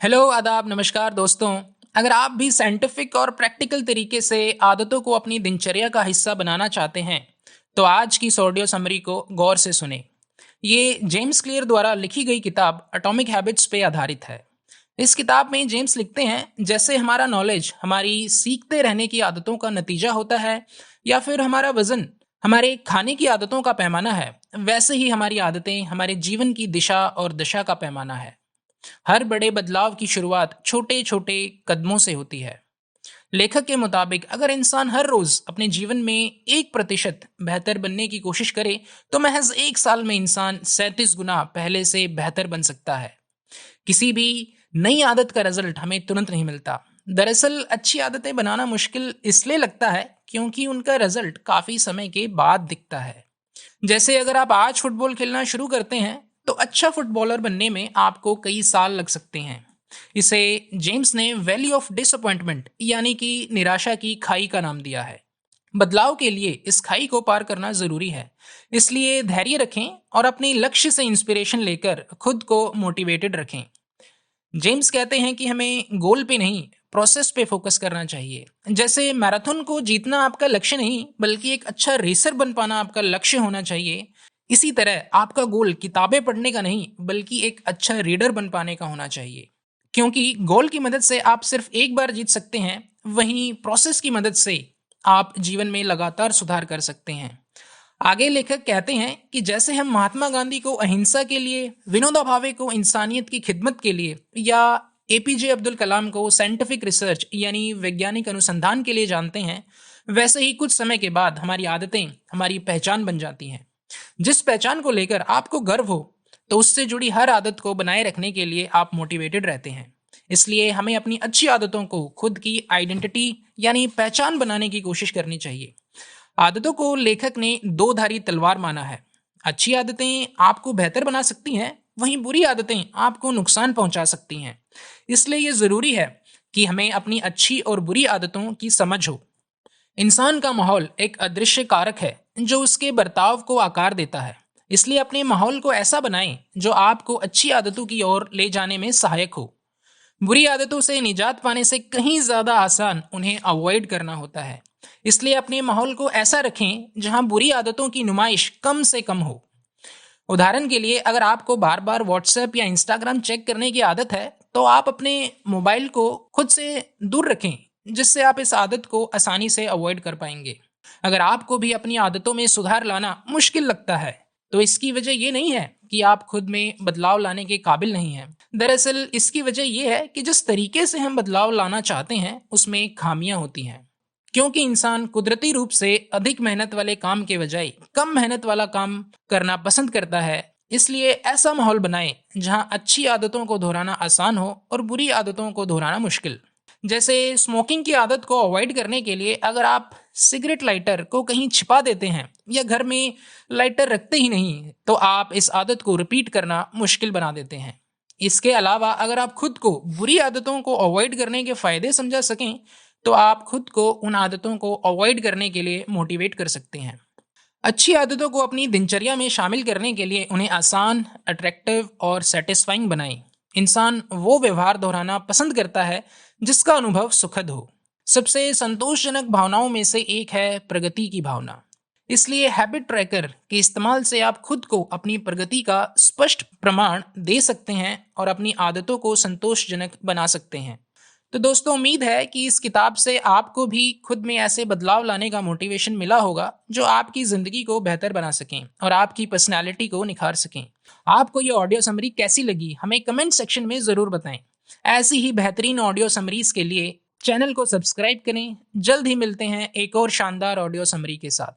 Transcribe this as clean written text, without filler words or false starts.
Hello, आदाब, नमस्कार दोस्तों। अगर आप भी साइंटिफिक और प्रैक्टिकल तरीके से आदतों को अपनी दिनचर्या का हिस्सा बनाना चाहते हैं, तो आज की इस ऑडियो समरी को गौर से सुने। ये जेम्स क्लियर द्वारा लिखी गई किताब एटॉमिक हैबिट्स पे आधारित है। इस किताब में जेम्स लिखते हैं, जैसे हमारा नॉलेज हमारी सीखते रहने की आदतों का नतीजा होता है, या फिर हमारा वजन हमारे खाने की आदतों का पैमाना है, वैसे ही हमारी आदतें हमारे जीवन की दिशा और दशा का पैमाना है। हर बड़े बदलाव की शुरुआत छोटे छोटे कदमों से होती है। लेखक के मुताबिक अगर इंसान हर रोज अपने जीवन में 1% बेहतर बनने की कोशिश करे, तो महज 1 साल में इंसान 37 गुना पहले से बेहतर बन सकता है। किसी भी नई आदत का रिजल्ट हमें तुरंत नहीं मिलता। दरअसल अच्छी आदतें बनाना मुश्किल इसलिए लगता है क्योंकि उनका रिजल्ट काफी समय के बाद दिखता है। जैसे अगर आप आज फुटबॉल खेलना शुरू करते हैं, तो अच्छा फुटबॉलर बनने में आपको कई साल लग सकते हैं। इसे जेम्स ने वैली ऑफ डिसअपॉइंटमेंट यानी कि निराशा की खाई का नाम दिया है। बदलाव के लिए इस खाई को पार करना जरूरी है। इसलिए धैर्य रखें और अपने लक्ष्य से इंस्पिरेशन लेकर खुद को मोटिवेटेड रखें। जेम्स कहते हैं कि हमें गोल पे नहीं, प्रोसेस पे फोकस करना चाहिए। जैसे मैराथन को जीतना आपका लक्ष्य नहीं, बल्कि एक अच्छा रेसर बन पाना आपका लक्ष्य होना चाहिए। इसी तरह आपका गोल किताबें पढ़ने का नहीं, बल्कि एक अच्छा रीडर बन पाने का होना चाहिए। क्योंकि गोल की मदद से आप सिर्फ एक बार जीत सकते हैं, वहीं प्रोसेस की मदद से आप जीवन में लगातार सुधार कर सकते हैं। आगे लेखक कहते हैं कि जैसे हम महात्मा गांधी को अहिंसा के लिए, विनोबा भावे को इंसानियत की खिदमत के लिए, या एपीजे अब्दुल कलाम को साइंटिफिक रिसर्च यानी वैज्ञानिक अनुसंधान के लिए जानते हैं, वैसे ही कुछ समय के बाद हमारी आदतें हमारी पहचान बन जाती हैं। जिस पहचान को लेकर आपको गर्व हो, तो उससे जुड़ी हर आदत को बनाए रखने के लिए आप मोटिवेटेड रहते हैं। इसलिए हमें अपनी अच्छी आदतों को खुद की आइडेंटिटी यानी पहचान बनाने की कोशिश करनी चाहिए। आदतों को लेखक ने दो धारी तलवार माना है। अच्छी आदतें आपको बेहतर बना सकती हैं, वहीं बुरी आदतें आपको नुकसान पहुंचा सकती हैं। इसलिए यह जरूरी है कि हमें अपनी अच्छी और बुरी आदतों की समझ हो। इंसान का माहौल एक अदृश्य कारक है जो उसके बर्ताव को आकार देता है। इसलिए अपने माहौल को ऐसा बनाएं जो आपको अच्छी आदतों की ओर ले जाने में सहायक हो। बुरी आदतों से निजात पाने से कहीं ज्यादा आसान उन्हें अवॉइड करना होता है। इसलिए अपने माहौल को ऐसा रखें जहां बुरी आदतों की नुमाइश कम से कम हो। उदाहरण के लिए, अगर आपको बार बार व्हाट्सएप या इंस्टाग्राम चेक करने की आदत है, तो आप अपने मोबाइल को खुद से दूर रखें, जिससे आप इस आदत को आसानी से अवॉइड कर पाएंगे। अगर आपको भी अपनी आदतों में सुधार लाना मुश्किल लगता है, तो इसकी वजह ये नहीं है कि आप खुद में बदलाव लाने के काबिल नहीं हैं। दरअसल इसकी वजह यह है कि जिस तरीके से हम बदलाव लाना चाहते हैं, उसमें खामियां होती हैं। क्योंकि इंसान कुदरती रूप से अधिक मेहनत वाले काम के बजाय कम मेहनत वाला काम करना पसंद करता है। इसलिए ऐसा माहौल बनाएं जहां अच्छी आदतों को दोहराना आसान हो और बुरी आदतों को दोहराना मुश्किल। जैसे स्मोकिंग की आदत को अवॉइड करने के लिए अगर आप सिगरेट लाइटर को कहीं छिपा देते हैं या घर में लाइटर रखते ही नहीं, तो आप इस आदत को रिपीट करना मुश्किल बना देते हैं। इसके अलावा अगर आप खुद को बुरी आदतों को अवॉइड करने के फायदे समझा सकें, तो आप खुद को उन आदतों को अवॉइड करने के लिए मोटिवेट कर सकते हैं। अच्छी आदतों को अपनी दिनचर्या में शामिल करने के लिए उन्हें आसान, अट्रैक्टिव और सेटिस्फाइंग बनाएं। इंसान वो व्यवहार दोहराना पसंद करता है जिसका अनुभव सुखद हो। सबसे संतोषजनक भावनाओं में से एक है प्रगति की भावना। इसलिए हैबिट ट्रैकर के इस्तेमाल से आप खुद को अपनी प्रगति का स्पष्ट प्रमाण दे सकते हैं और अपनी आदतों को संतोषजनक बना सकते हैं। तो दोस्तों, उम्मीद है कि इस किताब से आपको भी खुद में ऐसे बदलाव लाने का मोटिवेशन मिला होगा जो आपकी ज़िंदगी को बेहतर बना सकें और आपकी पर्सनैलिटी को निखार सकें। आपको ये ऑडियो समरी कैसी लगी, हमें कमेंट सेक्शन में ज़रूर बताएं। ऐसी ही बेहतरीन ऑडियो समरीज के लिए चैनल को सब्सक्राइब करें। जल्द ही मिलते हैं एक और शानदार ऑडियो समरी के साथ।